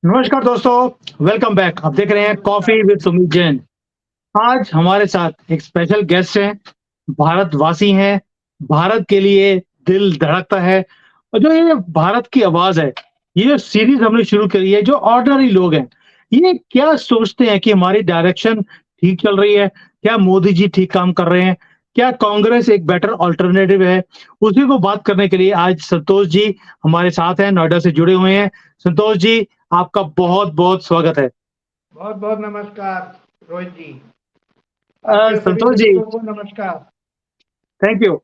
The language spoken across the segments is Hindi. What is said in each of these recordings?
नमस्कार दोस्तों, वेलकम बैक। आप देख रहे हैं कॉफी विद सुमित जैन। आज हमारे साथ एक स्पेशल गेस्ट हैं, भारतवासी हैं, भारत के लिए दिल धड़कता है। और जो ये भारत की आवाज है, ये जो सीरीज हमने शुरू करी है, जो ऑर्डिनरी लोग हैं, ये क्या सोचते हैं कि हमारी डायरेक्शन ठीक चल रही है? क्या मोदी जी ठीक काम कर रहे हैं? क्या कांग्रेस एक बेटर ऑल्टरनेटिव है? उसी को बात करने के लिए आज संतोष जी हमारे साथ हैं, नोएडा से जुड़े हुए हैं। संतोष जी, आपका बहुत-बहुत स्वागत है। बहुत बहुत नमस्कार रोहित जी। आपके सभी संतोष जी, दर्शकों को नमस्कार। Thank you.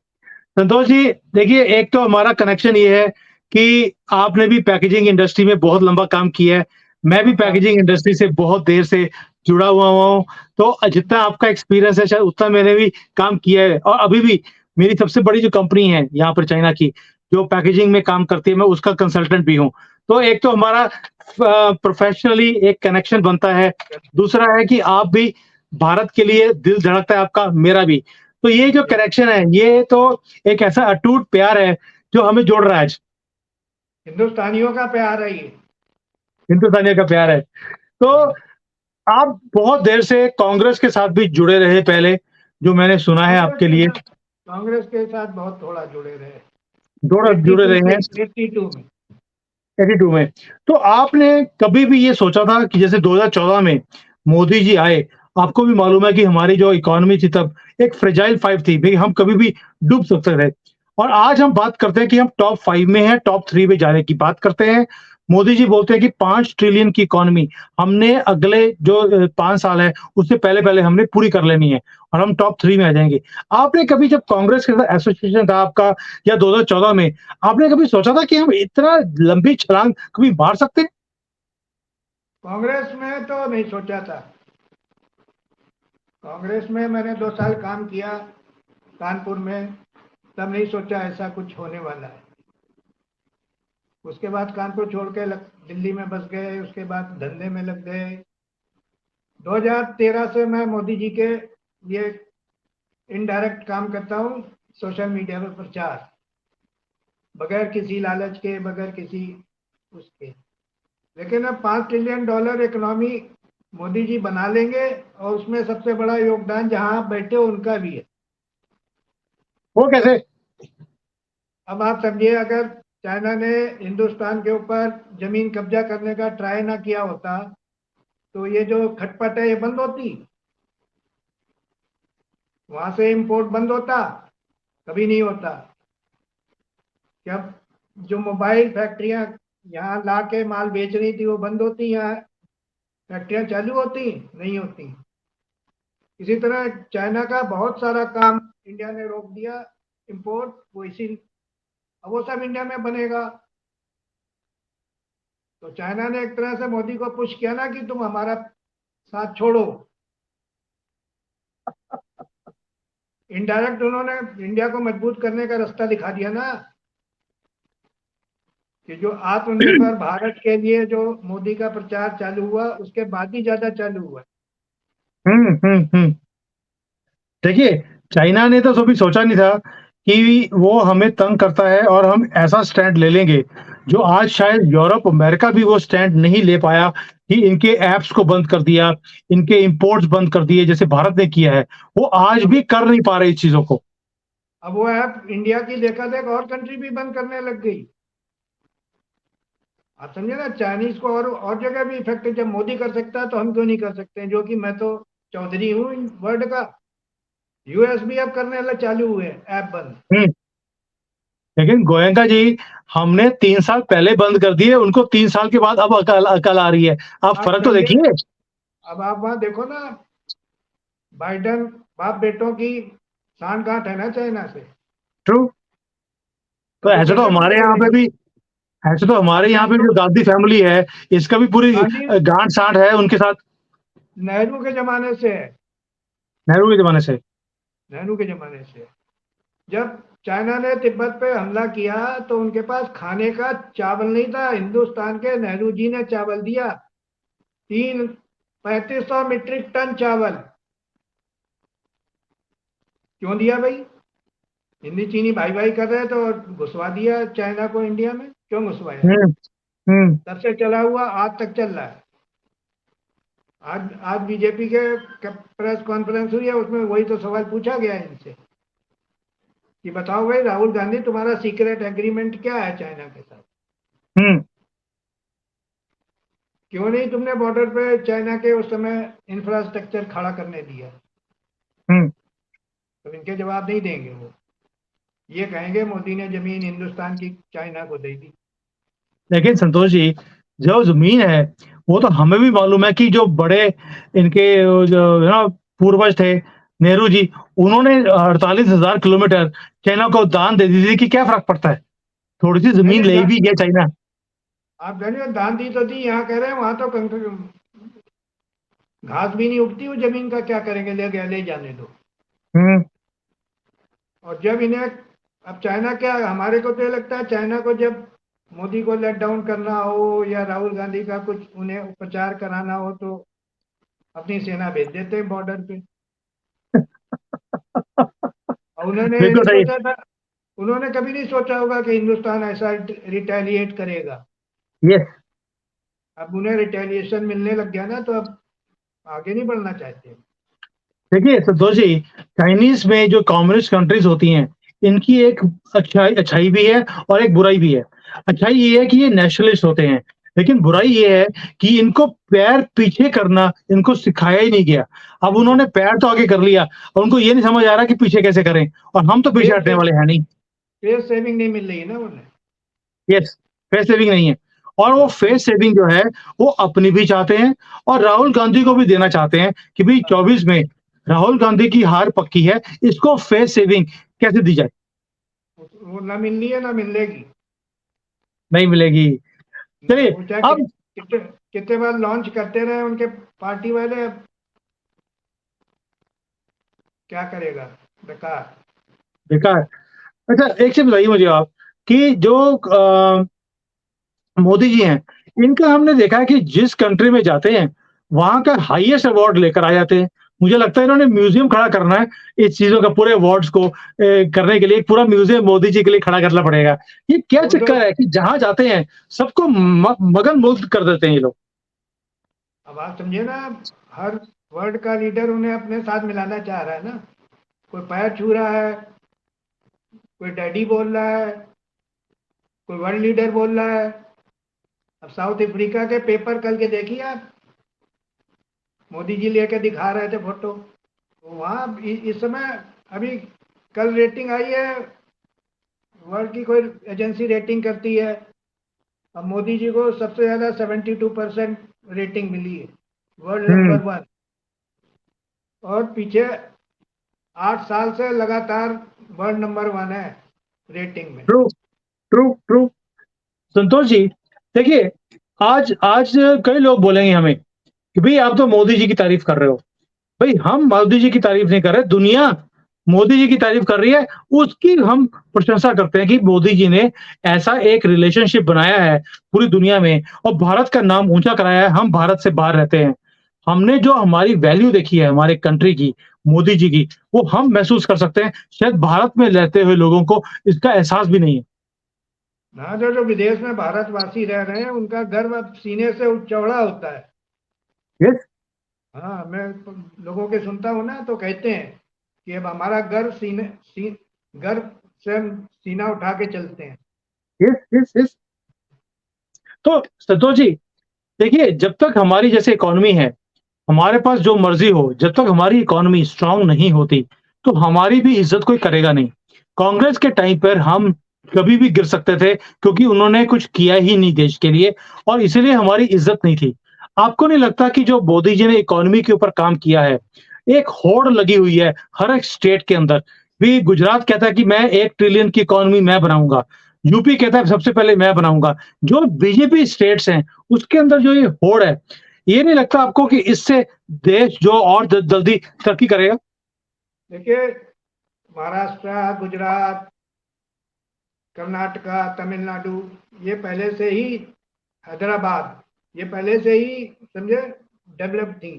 संतोष जी, देखिए, एक तो हमारा कनेक्शन ये है कि आपने भी पैकेजिंग इंडस्ट्री में बहुत लंबा काम किया है। मैं भी हाँ, पैकेजिंग इंडस्ट्री से बहुत देर से जुड़ा हुआ हूँ। तो जितना आपका एक्सपीरियंस है, शायद उतना मैंने भी काम किया है और अभी भी मेरी सबसे बड़ी जो कंपनी है यहाँ पर चाइना की, जो पैकेजिंग में काम करती है, मैं उसका कंसल्टेंट भी हूँ। तो एक तो हमारा प्रोफेशनली एक कनेक्शन बनता है। दूसरा है कि आप भी भारत के लिए दिल धड़कता है आपका, मेरा भी। तो ये जो कनेक्शन है, ये तो एक ऐसा अटूट प्यार है जो हमें जोड़ रहा है आज। हिंदुस्तानियों का प्यार है ये। हिंदुस्तानियों का प्यार है। तो आप बहुत देर से कांग्रेस के साथ भी जुड़े रहे पहले, जो मैंने सुना है कांग्रेस आपके के लिए। साथ कांग्रेस के साथ बहुत थोड़ा जुड़े रहे। जुड़े जुड़े 82 रहे से हैं 82 में। 82 में। तो आपने कभी भी ये सोचा था कि जैसे 2014 में मोदी जी आए, आपको भी मालूम है कि हमारी जो इकोनॉमी थी तब एक फ्रेजाइल 5 थी, भई हम कभी भी डूब सकते थे। और आज हम बात करते हैं कि हम टॉप 5 में हैं, टॉप 3 में जाने की बात करते हैं। मोदी जी बोलते हैं कि 5 ट्रिलियन की इकोनॉमी हमने अगले जो 5 साल है, उससे पहले-पहले हमने पूरी कर लेनी है और हम टॉप 3 में आ जाएँगे। आपने कभी जब कांग्रेस के साथ एसोसिएशन था आपका या 2014 में, आपने कभी सोचा था कि हम इतना लंबी छलांग कभी मार सकते हैं? कांग्रेस में तो नहीं सोचा था। कांग्रेस में मैंने 2 साल काम किया कानपुर में, तब नहीं सोचा ऐसा कुछ होने वाला है। उसके बाद कानपुर छोड़ के दिल्ली में बस गए, उसके बाद धंधे में लग गए। 2013 से मैं मोदी जी के लिए इनडायरेक्ट काम करता हूँ, सोशल मीडिया पर प्रचार, बगैर किसी लालच के, बगैर किसी उसके। लेकिन अब $5 ट्रिलियन इकोनॉमी मोदी जी बना लेंगे और उसमें सबसे बड़ा योगदान जहां आप बैठे हो उनका भी है। वो कैसे? अब आप समझिए, अगर चाइना ने हिंदुस्तान के ऊपर जमीन कब्जा करने का ट्राई ना किया होता तो ये जो खटपट है ये बंद होती, वहां से इंपोर्ट बंद होता? कभी नहीं होता। जब जो मोबाइल फैक्ट्रियां यहाँ ला के माल बेच रही थी वो बंद होती, यहाँ फैक्ट्रियां चालू होती? नहीं होती। इसी तरह चाइना का बहुत सारा काम इंडिया ने रोक दिया, इंपोर्ट, वो इसी, अब वो सब इंडिया में बनेगा। तो चाइना ने एक तरह से मोदी को पुश किया ना कि तुम हमारा साथ छोड़ो। इनडायरेक्ट उन्होंने इंडिया को मजबूत करने का रास्ता दिखा दिया ना, कि जो आत्मनिर्भर भारत के लिए जो मोदी का प्रचार चालू हुआ उसके बाद ही ज्यादा चालू हुआ। हुँ। देखिए, चाइना ने तो कभी सोचा नहीं था कि वो हमें तंग करता है और हम ऐसा स्टैंड ले लेंगे, जो आज शायद यूरोप, अमेरिका भी वो स्टैंड नहीं ले पाया कि इनके ऐप्स को बंद कर दिया, इनके इम्पोर्ट्स बंद कर दिए जैसे भारत ने किया है। वो आज अब भी कर नहीं पा रहे इस चीज़ों को। अब वो ऐप इंडिया की देखा देख और कंट्री भी बंद करने लग गई। आप समझे ना, चाइनीज को और जगह भी इफेक्ट है। जब मोदी कर सकता है तो हम क्यों नहीं कर सकते हैं? जो कि मैं तो चौधरी हूँ वर्ल्ड का। यूएस भी अब करने वाला चालू हुए ऐप बंद। हुँ, लेकिन गोयनका जी, हमने 3 साल पहले बंद कर दिए, उनको 3 साल के बाद अब अकल अकल आ रही है। आप आप फ़र्क तो समझे, देखिए। अब आप वहां देखो ना, बाइडन बाप बेटों की सांठ गांठ है ना चाइना से। ट्रू। तो तो वो ऐसे तो कैसे बंद हमारे यहाँ पे करेंगे? भी ऐसे तो अब हमारे यहाँ पे जो गांधी फैमिली है, इसका भी पूरी गांधी गाँठ-साँठ है उनके साथ, नेहरू के जमाने से है। नेहरू के ज़माने से। नेहरू के जमाने से। जब चाइना ने तिब्बत पे हमला किया तो उनके पास खाने का चावल नहीं था। हिंदुस्तान के नेहरू जी ने चावल दिया, 3500 मीट्रिक टन चावल। क्यों दिया भाई? हिंदी चीनी भाई भाई कर रहे थे और घुसवा दिया चाइना को इंडिया में। क्यों घुसवाया? हुँ। तब से चला हुआ आज तक चल रहा है। आज आज बीजेपी के प्रेस कॉन्फ्रेंस हुई है, उसमें वही तो सवाल पूछा गया है इनसे कि बताओ भाई राहुल गांधी, तुम्हारा सीक्रेट एग्रीमेंट क्या है चाइना के साथ? क्यों नहीं तुमने बॉर्डर पे चाइना के उस समय इंफ्रास्ट्रक्चर खड़ा करने दिया? तो इनके जवाब नहीं देंगे वो। ये कहेंगे मोदी ने जमीन हिंदुस्तान की चाइना को दे दी। लेकिन संतोष जी, जो जमीन है वो तो हमें भी मालूम है कि जो बड़े इनके जो है ना पूर्वज थे नेहरू जी, उन्होंने 48,000 किलोमीटर चाइना को दान दे दी थी कि क्या फर्क पड़ता है, थोड़ी सी नहीं जमीन ले नहीं, भी गया चाइना। आप जानिए दान दी तो दी, यहाँ कह रहे हैं वहां तो घास भी नहीं उगती, वो जमीन का क्या करेंगे, ले गया ले जाने दो। हम्म और जब इन्हें, अब चाइना क्या, हमारे को तो ये लगता है चाइना को जब मोदी को लेट डाउन करना हो या राहुल गांधी का कुछ उन्हें उपचार कराना हो तो अपनी सेना भेज देते हैं बॉर्डर पे। और उन्होंने ये बिल्कुल नहीं सही। सोचा था, उन्होंने कभी नहीं सोचा होगा कि हिंदुस्तान ऐसा रिटेलिएट करेगा। यस। अब उन्हें रिटेलिएशन मिलने लग गया ना, तो अब आगे नहीं बढ़ना चाहते। देखिए संतोष जी, चाइनीज में जो कम्युनिस्ट कंट्रीज होती हैं, इनकी एक अच्छाई अच्छाई भी है और एक बुराई भी है। अच्छाई ये है कि ये नेशनलिस्ट होते हैं, लेकिन बुराई ये है कि इनको पैर पीछे करना इनको सिखाया ही नहीं गया। अब उन्होंने पैर तो आगे कर लिया और उनको ये नहीं समझ आ रहा कि पीछे कैसे करें, और हम तो पीछे फेस हटने वाले हैं नहीं। फेस सेविंग नहीं मिल रही है ना उन्हें। यस, फेस सेविंग नहीं है। और वो हाँ, फेस सेविंग जो है वो अपनी भी चाहते हैं और राहुल गांधी को भी देना चाहते हैं कि भाई हाँ, 24 में राहुल गांधी की हार पक्की है, इसको फेस सेविंग कैसे दी जाए। वो ना मिलनी है ना मिलेगी। नहीं मिलेगी। ना चलिए वो चाहे अब कितने कितने बार लॉन्च करते रहे उनके पार्टी वाले, अब क्या करेगा, बेकार। बेकार। अच्छा एक चीज बताइए मुझे आप कि जो मोदी जी हैं, इनका हमने देखा है कि जिस कंट्री में जाते हैं, वहाँ का हाईएस्ट अवार्ड लेकर आ जाते हैं। मुझे लगता है इन्होंने म्यूज़ियम खड़ा करना है, इस चीज़ों का पूरे अवार्ड्स को करने के लिए एक पूरा म्यूज़ियम मोदी जी के लिए खड़ा करना पड़ेगा। ये क्या वो तो, चक्कर है कि जहाँ जाते हैं, सबको मगन-मुग्ध कर देते हैं ये लोग। अब आप समझे ना, हर वर्ल्ड का लीडर उन्हें अपने साथ मिलाना चाह रहा है ना। कोई पैर छू रहा है, कोई डैडी बोल रहा है, कोई वर्ल्ड लीडर बोल रहा है। अब साउथ अफ्रीका के पेपर कल के देखिए आप, मोदी जी लेके दिखा रहे थे फोटो। तो वहाँ इस समय अभी कल रेटिंग आई है, वर्ल्ड की कोई एजेंसी रेटिंग करती है, अब मोदी जी को सबसे ज्यादा 72% रेटिंग मिली है, वर्ल्ड हुँ, नंबर वन। और पीछे 8 साल से लगातार वर्ल्ड नंबर वन है रेटिंग में। True, true. संतोष जी, देखिए आज आज कई लोग बोलेंगे हमें कि भई आप तो मोदी जी की तारीफ़ कर रहे हो। भाई हम मोदी जी की तारीफ नहीं कर रहे, दुनिया मोदी जी की तारीफ कर रही है, उसकी हम प्रशंसा करते हैं कि मोदी जी ने ऐसा एक रिलेशनशिप बनाया है पूरी दुनिया में और भारत का नाम ऊँचा कराया है। हम भारत से बाहर रहते हैं। हमने जो हमारी वैल्यू देखी है हमारे कंट्री की, मोदी जी की, वो हम महसूस कर सकते हैं। शायद भारत में रहते हुए लोगों को इसका एहसास भी नहीं है। ना जो जो विदेश में भारतवासी रह रहे हैं उनका गर्व अब सीने से चौड़ा होता है। यस, हाँ, मैं लोगों के सुनता हूँ ना, तो कहते हैं कि अब हमारा गर्व गर्व से हम सीना उठा के चलते हैं। यस। तो संतोष जी, देखिए जब तक हमारी जैसे इकोनॉमी है, हमारे पास जो मर्ज़ी हो, जब तक हमारी इकोनॉमी स्ट्रॉन्ग नहीं होती, तो हमारी भी इज़्ज़त कोई करेगा नहीं। कांग्रेस के टाइम पर हम कभी भी गिर सकते थे क्योंकि उन्होंने कुछ किया ही नहीं देश के लिए और इसीलिए हमारी इज़्ज़त नहीं थी। आपको नहीं लगता कि जो मोदी जी ने इकोनॉमी के ऊपर काम किया है, एक होड़ लगी हुई है हर एक स्टेट के अंदर। भी गुजरात कहता है कि मैं 1 ट्रिलियन की इकोनॉमी मैं बनाऊँगा। यूपी कहता है सबसे पहले मैं बनाऊँगा। जो बीजेपी स्टेट्स हैं, उसके अंदर जो ये होड़ है, ये नहीं लगता आपको कि इससे देश जो और जल्दी तरक्की करेगा? देखिए, महाराष्ट्र, गुजरात, कर्नाटका, तमिलनाडु, ये पहले से ही, हैदराबाद, ये पहले से ही समझे डेवलप थी।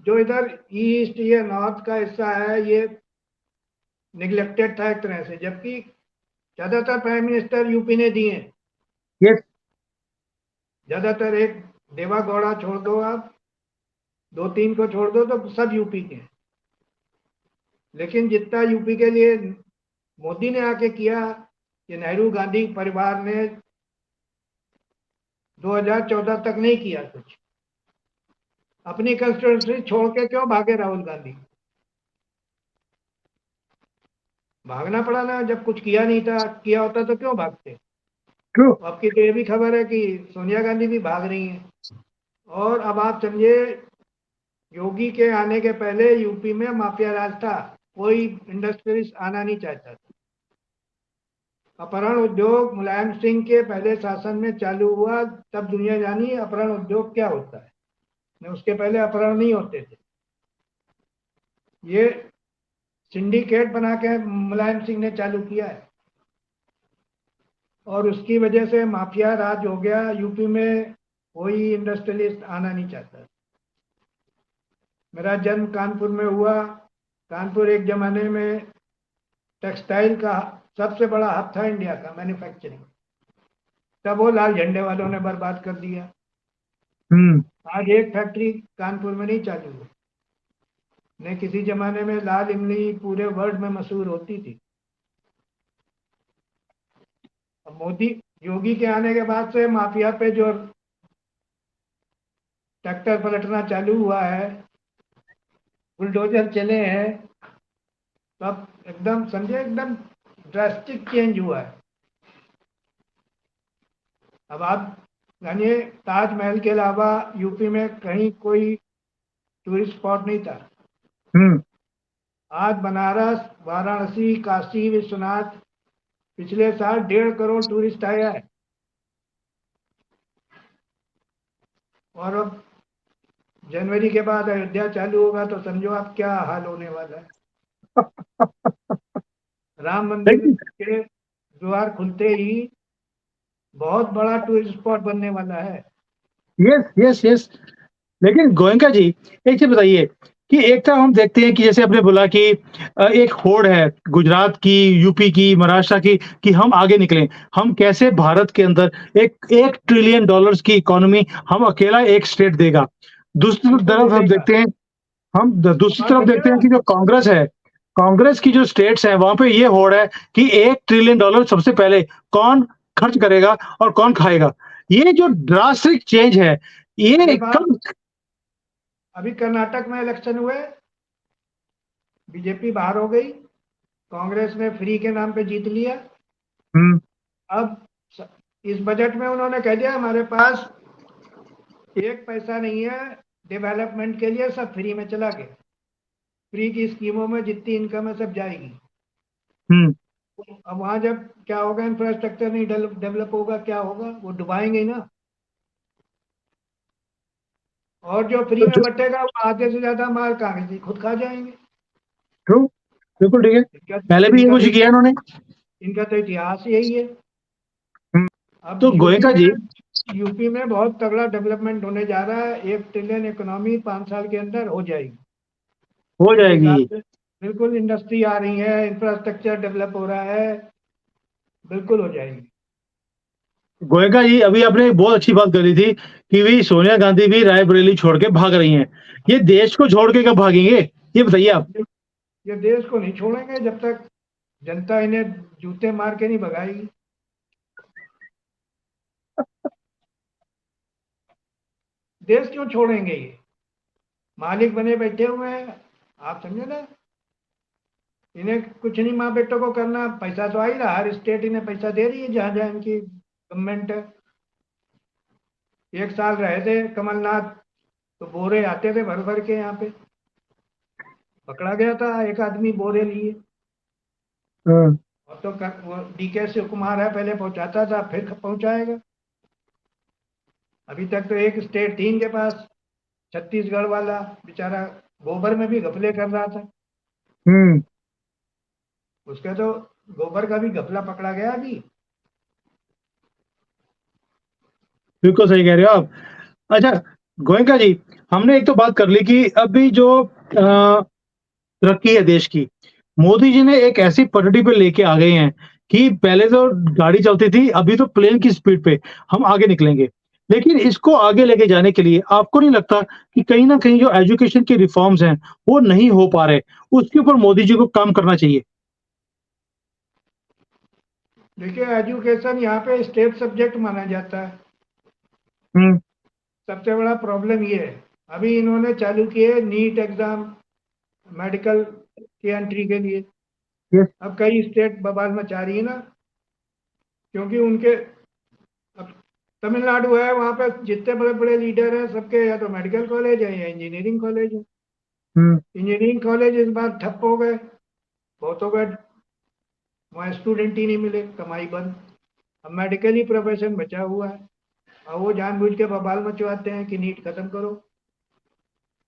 जो इधर ईस्ट या नॉर्थ का हिस्सा है ये निगलेक्टेड था एक तरह से, जबकि ज्यादातर प्राइम मिनिस्टर यूपी ने दिए हैं। यस, ज्यादातर एक देवा गौड़ा छोड़ दो, आप 2-3 को छोड़ दो तो सब यूपी के हैं। लेकिन जितना यूपी के लिए मोदी ने आके किया, ये नेहरू गांधी परिवार ने 2014 तक नहीं किया कुछ। अपनी कंस्टिट्यूंसी छोड़ के क्यों भागे राहुल गांधी? भागना पड़ा ना, जब कुछ किया नहीं था, किया होता तो क्यों भागते? ट्रू। आपकी तो ये भी खबर है कि सोनिया गांधी भी भाग रही हैं। और अब आप समझिए, योगी के आने के पहले यूपी में माफिया राज था, कोई इंडस्ट्रियलिस्ट आना नहीं चाहता था। अपहरण उद्योग मुलायम सिंह के पहले शासन में चालू हुआ, तब दुनिया जानी अपहरण उद्योग क्या होता है। नहीं, उसके पहले अपहरण नहीं होते थे। ये सिंडिकेट बना के मुलायम सिंह ने चालू किया है, और उसकी वजह से माफिया राज हो गया यूपी में। कोई इंडस्ट्रियलिस्ट आना नहीं चाहता। मेरा जन्म कानपुर में हुआ। कानपुर एक जमाने में टेक्सटाइल का सबसे बड़ा हब था इंडिया का, मैन्युफैक्चरिंग। तब वो लाल झंडे वालों ने बर्बाद कर दिया। आज एक फैक्ट्री कानपुर में नहीं चालू हुई। नहीं, किसी जमाने में लाल इमली पूरे वर्ल्ड में मशहूर होती थी। अब मोदी योगी के आने के बाद से माफिया पे जो ट्रैक्टर पलटना चालू हुआ है, बुलडोजर चले हैं, तब एकदम समझे, एकदम ड्रास्टिक चेंज हुआ है। अब आप जानिए, ताजमहल के अलावा यूपी में कहीं कोई टूरिस्ट स्पॉट नहीं था। आज बनारस, वाराणसी, काशी विश्वनाथ पिछले साल 1.5 करोड़ टूरिस्ट आया है। और अब जनवरी के बाद अयोध्या चालू होगा तो समझो आप क्या हाल होने वाला है। राम मंदिर के द्वार खुलते ही बहुत बड़ा टूरिस्ट स्पॉट बनने वाला है। Yes yes yes. लेकिन गोयनका जी, एक चीज बताइए कि एक तो हम देखते हैं कि जैसे आपने बोला कि एक होड़ है गुजरात की, यूपी की, महाराष्ट्र की कि हम आगे निकलें। हम कैसे भारत के अंदर $1 ट्रिलियन की इकोनॉमी हम अकेला एक स्टेट देगा। दूसरी तरफ हम देखते हैं, दूसरी तरफ देखते हैं कि जो कांग्रेस है, कांग्रेस की जो स्टेट्स हैं वहां पे ये होड़ है कि $1 ट्रिलियन सबसे पहले कौन खर्च करेगा और कौन खाएगा। ये जो ड्रास्टिक चेंज है, ये कब? अभी कर्नाटक में इलेक्शन हुए, बीजेपी बाहर हो गई, कांग्रेस ने फ्री के नाम पे जीत लिया। अब इस बजट में उन्होंने कह दिया हमारे पास 1 पैसा नहीं है डेवलपमेंट के लिए, सब फ्री में चला गया। फ्री की स्कीमों में जितनी इनकम है सब जाएगी। अब वहां जब क्या होगा, इंफ्रास्ट्रक्चर नहीं डेवलप होगा, क्या होगा? वो डुबाएंगे ना। और जो फ्री में बटेगा वो आधे से ज्यादा माल कांग्रेसी खुद खा जाएंगे। ट्रू, बिल्कुल ठीक है। पहले भी ये कुछ किया इन्होंने। इनका तो इतिहास यही है। अब तो गोयनका जी, यूपी में बहुत तगड़ा डेवलपमेंट होने जा रहा है। 1 ट्रिलियन इकोनॉमी 5 साल के अंदर हो जाएगी। हो जाएगी। बिल्कुल, इंडस्ट्री आ रही है, इंफ्रास्ट्रक्चर डेवलप हो रहा है, बिल्कुल हो जाएगी। गोयनका जी, अभी आपने एक बहुत अच्छी बात करी थी कि भी सोनिया गांधी भी रायबरेली छोड़ के भाग रही हैं। ये देश को छोड़ के कब भागेंगे, ये बताइए आप। ये देश को नहीं छोड़ेंगे जब तक जनता इन्हें जूते मार के नहीं भगाएगी। देश क्यों छोड़ेंगे? ये मालिक बने बैठे हुए हैं, आप समझे ना। इन्हें कुछ नहीं माँ बेटों को करना, पैसा तो आ ही रहा, हर स्टेट इन्हें पैसा दे रही है जहां जहां इनकी गवर्नमेंट है। 1 साल रहे थे कमलनाथ तो बोरे आते थे भर भर के, यहाँ पे पकड़ा गया था एक आदमी बोरे लिए। और तो DK शिवकुमार है, पहले पहुंचाता था फिर पहुंचाएगा। अभी तक तो एक स्टेट थी इनके पास, छत्तीसगढ़ वाला, बेचारा गोबर में भी घपले कर रहा था। उसका तो गोबर का भी घपला पकड़ा गया अभी। बिल्कुल सही कह रहे हो आप। अच्छा गोयनका जी, हमने एक तो बात कर ली कि अभी जो तरक्की है देश की, मोदी जी ने एक ऐसी पटड़ी पे लेके आ गए हैं कि पहले तो गाड़ी चलती थी, अभी तो प्लेन की स्पीड पे हम आगे निकलेंगे। लेकिन इसको आगे लेके जाने के लिए आपको नहीं लगता कि कहीं न कहीं जो एजुकेशन के रिफॉर्म्स हैं, वो नहीं हो पा रहे, उसके ऊपर मोदी जी को काम करना चाहिए? देखिए, एजुकेशन यहाँ पे स्टेट सब्जेक्ट माना जाता है। हुँ, सबसे बड़ा प्रॉब्लम ये है। अभी इन्होंने चालू किए नीट एग्जाम मेडिकल की एंट्री के लिए। यस, अब कई स्टेट बवाल मचा रही है ना, क्योंकि उनके अब तमिलनाडु है, वहाँ पे जितने बड़े बड़े लीडर हैं सबके या तो मेडिकल कॉलेज है या इंजीनियरिंग कॉलेज है। हुँ, इंजीनियरिंग कॉलेज इस बार ठप हो गए, बहुतों का वहाँ स्टूडेंट ही नहीं मिले, कमाई बंद। अब मेडिकल ही प्रोफेशन बचा हुआ है, और वो जानबूझ के बवाल मचवाते हैं कि नीट खत्म करो,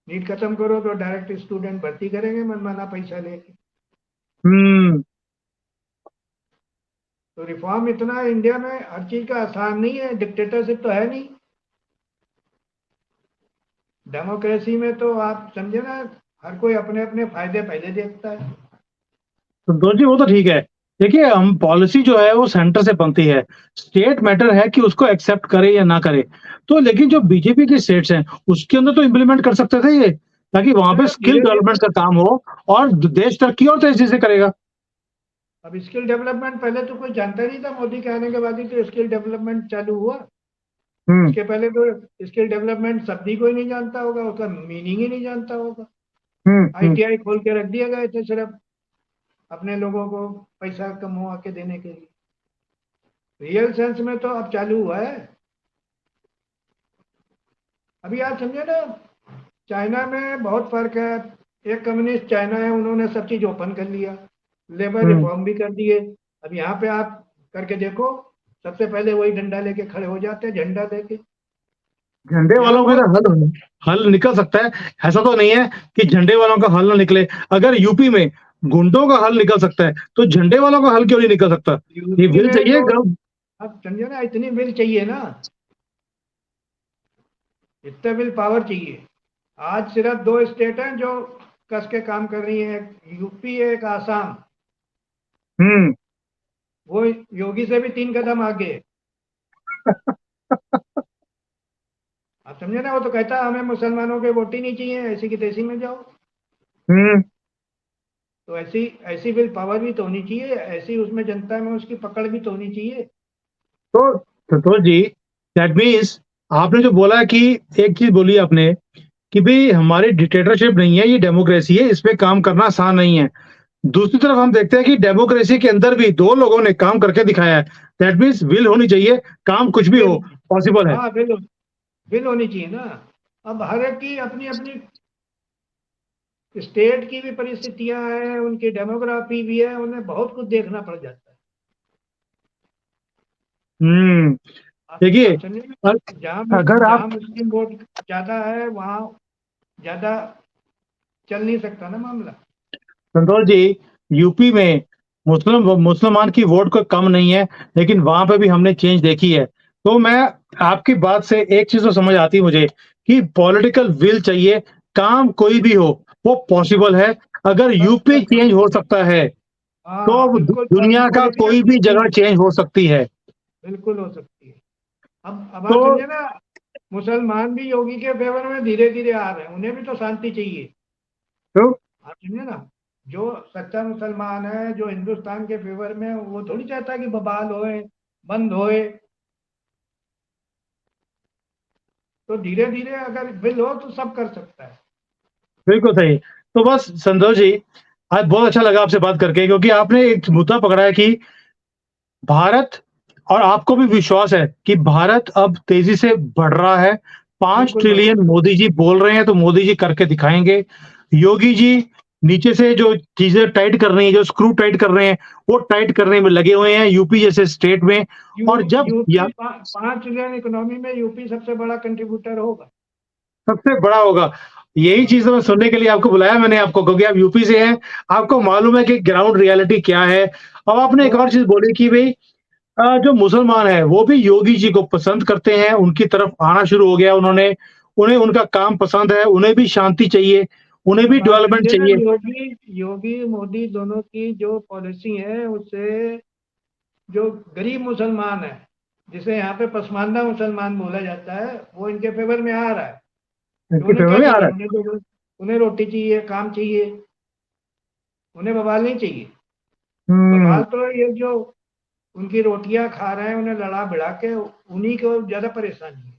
नीट खत्म करो तो डायरेक्ट स्टूडेंट भर्ती करेंगे मनमाना पैसा लेके। हुँ। तो रिफॉर्म इतना इंडिया में हर चीज का आसान नहीं है, डिक्टेटरशिप तो है नहीं। डेमोक्रेसी में तो आप समझे ना, हर कोई अपने अपने फायदे पहले देखता है। संतोष जी, वो तो ठीक है। देखिए, हम पॉलिसी जो है वो सेंटर से बनती है। स्टेट मैटर है कि उसको एक्सेप्ट करे या ना करे। तो लेकिन जो बीजेपी की स्टेट्स हैं, उसके अंदर तो इम्प्लीमेंट कर सकते थे ये, ताकि वहाँ पे अरे स्किल धीरे डेवलपमेंट धीरे, का काम हो और देश तरक्की और तेज़ी से करेगा। अब स्किल डेवलपमेंट पहले तो कोई जानता नहीं था, मोदी के आने के बाद ही तो स्किल डेवलपमेंट चालू हुआ। हुँ, इसके पहले तो स्किल डेवलपमेंट शब्द ही कोई नहीं जानता होगा, उसका मीनिंग ही नहीं जानता होगा। हुँ, हुँ। आईटीआई खोल के रख दिया गया थे सिर्फ अपने लोगों को पैसा कमवा के देने के लिए। रियल सेंस में तो अब चालू हुआ है। अभी आप समझे ना, चाइना में बहुत फर्क है। एक कम्युनिस्ट चाइना है, उन्होंने सब चीज ओपन कर लिया, लेबर हुँ। रिफॉर्म भी कर दिए। अब यहाँ पे आप करके देखो, सबसे पहले वही डंडा लेके खड़े हो जाते हैं, झंडा लेके। झंडे यहाँ वालों का बहुत, तो हल हल निकल सकता है। ऐसा तो नहीं है कि झंडे वालों का हल ना निकले। अगर यूपी में गुंडों का हल निकल सकता है, तो झंडे वालों का हल क्यों नहीं निकल सकता? ये यूपी विल में चाहिए तो ग अब समझो ना, इतनी बिल चाहिए ना, इतना बिल पावर चाहिए। आज सिर्फ दो स्टेट हैं जो कस के काम कर रही हैं, एक यूपी है, एक आसाम। हुँ। वो योगी से भी 3 कदम आगे है। आप समझे ना, वो तो कहता है हमें मुसलमानों के वोट ही नहीं चाहिए, ऐसी की तैसी में जाओ। हुँ। तो ऐसी ऐसी विल पावर भी तो होनी चाहिए, ऐसी उसमें जनता में उसकी पकड़ भी तो होनी चाहिए। तो संतोष जी, दैट मीन्स आपने जो बोला कि एक चीज़ बोली आपने कि भई हमारी डिक्टेटरशिप नहीं है, ये डेमोक्रेसी है, इसमें काम करना आसान नहीं है। दूसरी तरफ हम देखते हैं कि डेमोक्रेसी के अंदर भी 2 लोगों ने काम करके दिखाया है। दैट मीन्स विल होनी चाहिए, काम कुछ भी बिल, हो, पॉसिबल है। हाँ बिल, बिल होनी चाहिए ना। अब हर एक की अपनी अपनी स्टेट की भी परिस्थितियां हैं, उनकी डेमोग्राफी भी है, उन्हें बहुत कुछ देखना पड़ जाता है। हुँ, देखिए आप समझे ना, अ अगर आप जहाँ मुस्लिम वोट ज्यादा है वहाँ ज्यादा चल नहीं सकता ना मामला। संतोष जी, यूपी में मुसलमान की वोट कोई कम नहीं है, लेकिन वहाँ पे भी हमने चेंज देखी है। तो मैं आपकी बात से एक चीज़ तो समझ आती है मुझे कि पॉलिटिकल विल चाहिए, काम कोई भी हो, वो पॉसिबल है। अगर सब यूपी सब चेंज हो सकता है, तो हाँ, अब बिल्कुल दुनिया का पॉसिबिलिटी है कोई भी उसकी। जगह चेंज हो सकती है। बिल्कुल हो सकती है। अब तो आप समझे ना, मुसलमान भी योगी के फेवर में धीरे धीरे आ रहे हैं, उन्हें भी तो शांति चाहिए। तो आप समझे ना, जो सच्चा मुसलमान है, जो हिंदुस्तान के फेवर में है, वो थोड़ी चाहता कि बवाल होए, बंद होए। तो धीरे धीरे अगर बिल हो तो सब कर सकता है। बिल्कुल सही। तो बस संतोष जी, आज बहुत अच्छा लगा आपसे बात करके क्योंकि आपने एक मुद्दा पकड़ा है कि भारत और आपको भी विश्वास है कि भारत अब तेज़ी से बढ़ रहा है। 5 बिल्कुल बढ़ ट्रिलियन रहा मोदी जी बोल रहे हैं, तो मोदी जी करके दिखाएँगे। योगी जी नीचे से जो चीज़ें टाइट कर रही हैं, जो स्क्रू टाइट कर रहे हैं, वो टाइट करने में लगे हुए हैं यूपी जैसे स्टेट में। है। और जब या यूपी 5 ट्रिलियन इकोनॉमी में यूपी सबसे बड़ा कंट्रीब्यूटर होगा। सबसे बड़ा होगा। यही हाँ, चीज़ तो मैं सुनने के लिए आपको बुलाया मैंने आपको क्योंकि आप यूपी से हैं, आपको मालूम है कि ग्राउंड रियलिटी क्या है। अब आपने एक तो और चीज़ बोली कि भई जो मुसलमान हैं, वो भी योगी जी को पसंद करते हैं, उनकी तरफ आना शुरू हो गया उन्होंने। उन्हें उनका काम पसंद है, उन्हें भी शांति चाहिए, उन्हें भी अब आप डेवलपमेंट समझे ना, चाहिए। योगी योगी मोदी दोनों की जो पॉलिसी है, उससे जो गरीब मुसलमान है जिसे यहाँ पे पसमानदा मुसलमान बोला जाता है, वो इनके फेवर में आ रहा है। तो इनके उन्हें फेवर क्या में आ चाहिए? रहा है। उन्हें रोटी चाहिए, काम चाहिए, उन्हें बवाल नहीं चाहिए। हम्म। बवाल तो ये जो उनकी रोटियां खा रहे हैं, उन्हें लड़ा भिड़ा के, उन्हीं को ज्यादा परेशानी है।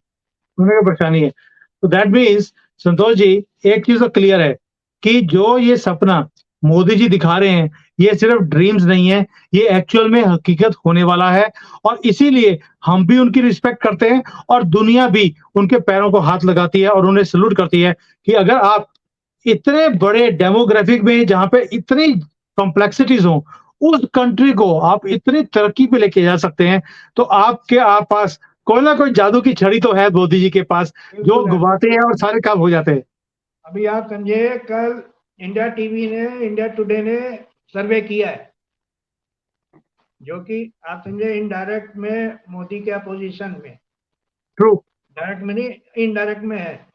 उन्हें क्या परेशानी है। तो दैट मीन्स संतोष जी, एक चीज तो क्लियर है कि जो ये सपना मोदी जी दिखा रहे हैं, ये सिर्फ ड्रीम्स नहीं है, ये एक्चुअल में हकीकत होने वाला है। और इसीलिए हम भी उनकी रिस्पेक्ट करते हैं और दुनिया भी उनके पैरों को हाथ लगाती है और उन्हें सैल्यूट करती है कि अगर आप इतने बड़े डेमोग्राफिक में जहां पे इतनी कॉम्प्लेक्सिटीज हो, उस कंट्री को आप इतनी तरक्की पे लेके जा सकते हैं, तो आपके आप पास कोई ना कोई जादू की छड़ी तो है मोदी जी के पास, जो बिल्कुल है। घुमाते हैं और सारे काम हो जाते हैं। अभी आप समझे, कल इंडिया टीवी ने, इंडिया टुडे ने सर्वे किया है, जो कि आप समझे इनडायरेक्ट में मोदी के अपोजिशन में, ट्रू। डायरेक्ट में नहीं, इनडायरेक्ट में है।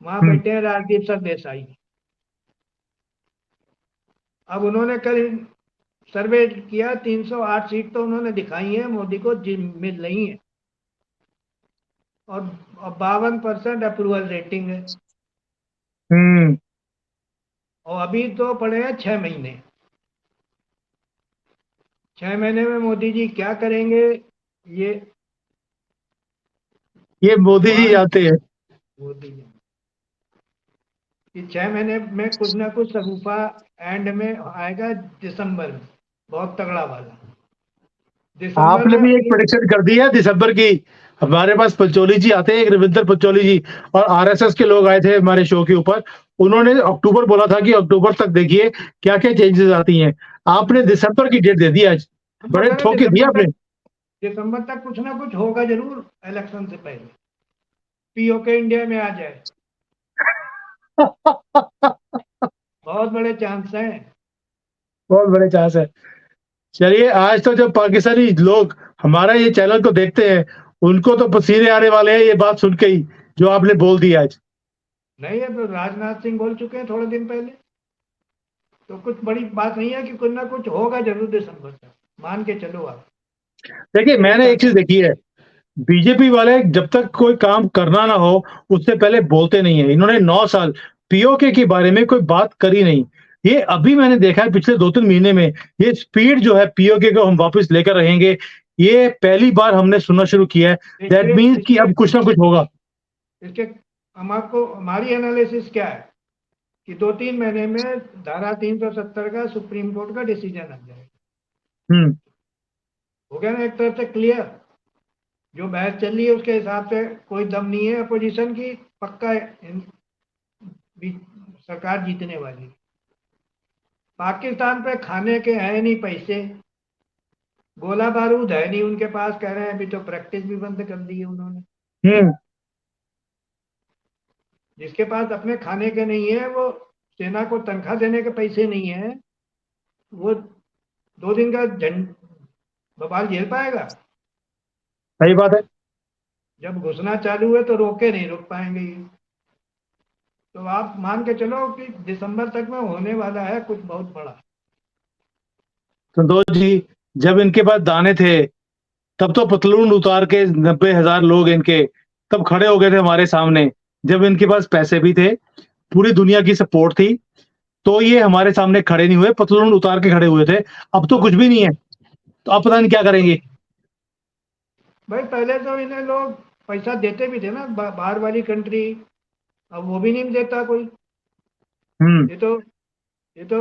वहां हम्म। बैठे हैं राजदीप सरदेसाई। अब उन्होंने कल सर्वे किया, 308 सीट तो उन्होंने दिखाई है मोदी को मिल रही है, और 52% अप्रूवल रेटिंग है। हम्म। और अभी तो पड़े हैं 6 महीने। 6 महीने में मोदी जी क्या करेंगे, ये ये मोदी जी भगवान, जाते हैं। मोदी जी कि 6 महीने में कुछ ना कुछ सगुफा एंड में आएगा, दिसंबर में, बहुत तगड़ा वाला। दिसंबर आपने में भी एक अपनी, प्रेडिक्शन कर दी है दिसंबर की। हमारे पास पंचोली जी आते हैं, एक रविंदर पंचोली जी, और आरएसएस के लोग आए थे हमारे शो के ऊपर। उन्होंने अक्टूबर बोला था कि अक्टूबर तक देखिए क्या क्या चेंजेस आती हैं। आपने दिसंबर की डेट दे दी आज, हम बड़े पता है ठोक के दिया आपने। दिसंबर तक कुछ ना कुछ होगा जरूर, इलेक्शन से पहले पीओके इंडिया में आ जाए, बहुत बड़े चांस हैं। बहुत बड़े चांस है। चलिए, आज तो जब पाकिस्तानी लोग हमारा ये चैनल को देखते हैं, उनको तो पसीने आने वाले हैं ये बात सुन के ही, जो आपने बोल दी आज। नहीं है तो राजनाथ सिंह बोल चुके हैं थोड़े दिन पहले, तो कुछ बड़ी बात नहीं है कि कुछ ना कुछ होगा जरूर दिसंबर तक, मान के चलो आप। देखिए, एक मैंने एक चीज साल देखी है, बीजेपी वाले जब तक कोई काम करना ना हो, उससे पहले बोलते नहीं है। इन्होंने 9 साल पीओके के बारे में कोई बात करी नहीं। ये अभी मैंने देखा है पिछले 2-3 महीने में, ये स्पीड जो है पीओके को हम वापस लेकर रहेंगे, ये पहली बार हमने सुनना शुरू किया है। दैट इसके मीन्स कि इसके अब कुछ ना कुछ होगा। इसके हम आपको, हमारी एनालिसिस क्या है कि 2-3 महीने में धारा 370 का सुप्रीम कोर्ट का डिसीजन आ जाएगा। हम्म। हो गया ना एक तरफ से क्लियर। जो बहस चल रही है उसके हिसाब से कोई दम नहीं है अपोजिशन की, पक्का सरकार जीतने वाली। पाकिस्तान पे खाने के है नहीं पैसे, गोला बारूद है नहीं उनके पास, कह रहे हैं अभी तो प्रैक्टिस भी बंद कर दी है उन्होंने। हम्म। जिसके पास अपने खाने के नहीं है, वो सेना को तनख्वाह देने के पैसे नहीं है, वो 2 दिन का झंड बवाल झेल पाएगा? सही बात है। जब घुसना चालू है तो रोके नहीं, रुक पाएंगे ये। तो आप मान के चलो कि दिसंबर तक में होने वाला है कुछ बहुत बड़ा। संतोष जी, जब इनके पास दाने थे, तब तो पतलून उतार के 90,000 लोग इनके तब खड़े हो गए थे हमारे सामने। जब इनके पास पैसे भी थे, पूरी दुनिया की सपोर्ट थी, तो ये हमारे सामने खड़े नहीं हुए, पतलून उतार के खड़े हुए थे। अब तो कुछ भी नहीं है, तो अब पता नहीं क्या करेंगे। भाई पहले तो इन्हें लोग पैसा देते भी थे ना, बाहर वाली कंट्री, अब वो भी नहीं देता कोई। हम्म। ये तो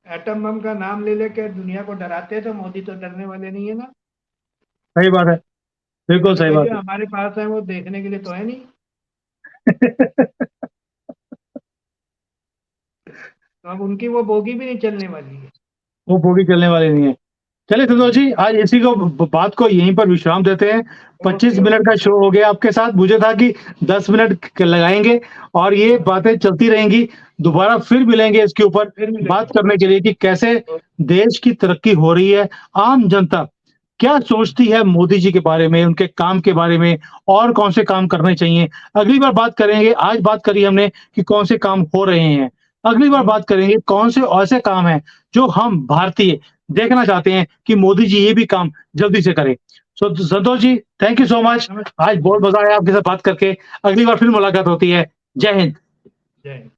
एटम बम का नाम ले लेके दुनिया को डराते हैं, तो मोदी तो डरने वाले नहीं है ना। सही बात है, बिल्कुल लेकिन सही भाई बात जो है। हमारे पास है वो देखने के लिए तो है नहीं, तो अब उनकी वो बोगी भी नहीं चलने वाली है। वो बोगी चलने वाली नहीं है। चलिए संतोष जी, आज इसी को बात को यहीं पर विश्राम देते हैं। 25 ओके मिनट ओके। का शो हो गया आपके साथ, मुझे था कि 10 मिनट लगाएंगे और ये बातें चलती रहेंगी। दोबारा फिर मिलेंगे इसके ऊपर फिर बात मिलेंगे। करने के लिए कि कैसे देश की तरक्की हो रही है, आम जनता क्या सोचती है मोदी जी के बारे में, उनके काम के बारे में, और कौन से काम करने चाहिए। अगली बार बात करेंगे। आज बात करी हमने कि कौन से काम हो रहे हैं, अगली बार बात करेंगे कौन से ऐसे काम हैं जो हम भारतीय देखना चाहते हैं कि मोदी जी ये भी काम जल्दी से करें। सो Santosh ji, thank you so much. आज बहुत मजा आया आपके साथ बात करके। अगली बार फिर मुलाकात होती है। जय हिंद। जय हिंद।